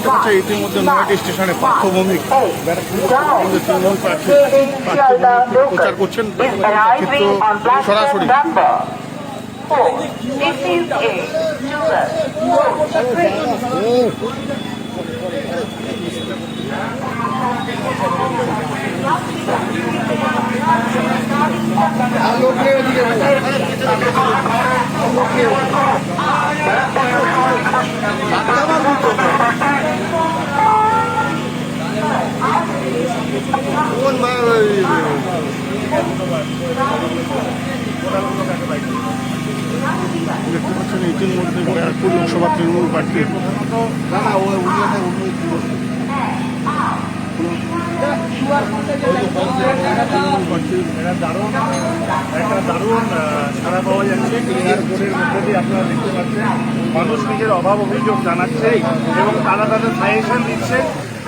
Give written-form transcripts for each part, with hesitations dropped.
দেখতে পাচ্ছি ইতিমধ্যে নয়াটি স্টেশনে পার্থভৌমিক তৃণমূল প্রার্থী প্রচার করছেন চিত্র সরাসরি। দেখতে পাচ্ছেন ইতিমধ্যে ব্যারাকপুর লোকসভা তৃণমূল প্রার্থী দারুণ সাড়া পাওয়া যাচ্ছে। ক্লিয়ার বোর্ডের মধ্যে দিয়ে আপনারা দেখতে পাচ্ছেন মানুষ নিজের অভাব অভিযোগ জানাচ্ছে এবং তারা তাদের সাজেশন দিচ্ছে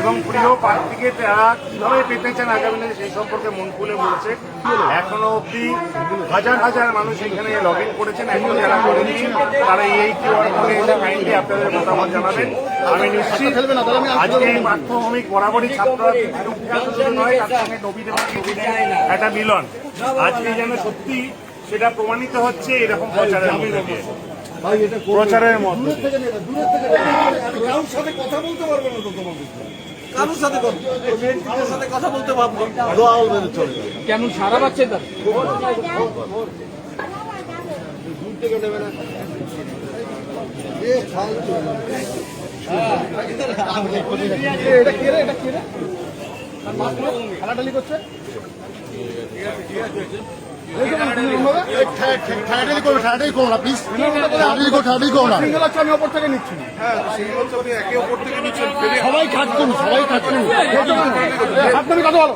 এবং প্রিয় প্রার্থীকে তারা কীভাবে পেতে চান আগামী দিনে সেই সম্পর্কে মন খুলে বলছে। এখনো অব্দি হাজার হাজার মানুষ এখানে লগ ইন করেছেন, এখন যারা করেনি তারা এই কিউআর কোডে এসে কাইন্ডলি আপনাদের মতামত জানাবেন। আমি নিশ্চিত আজকে এই পাঠ্যভূমিক বরাবরই ছাত্ররা শুধু নয়, তার সঙ্গে নবীন এবং নবীনের একটা মিলন আজকে যেন সত্যি সেটা প্রমাণিত হচ্ছে এরকম প্রচারের মধ্যে দিয়ে। প্রচারের মধ্যে কারোর সাথে কথা বলতে পারবো কেমন সারা পাচ্ছে তার খেলাটালি করছে। আমি ওপর থেকে নিচ্ছি, সবাই কাজ করুন, সবাই কাজ করুন। আপনার কথা বলো।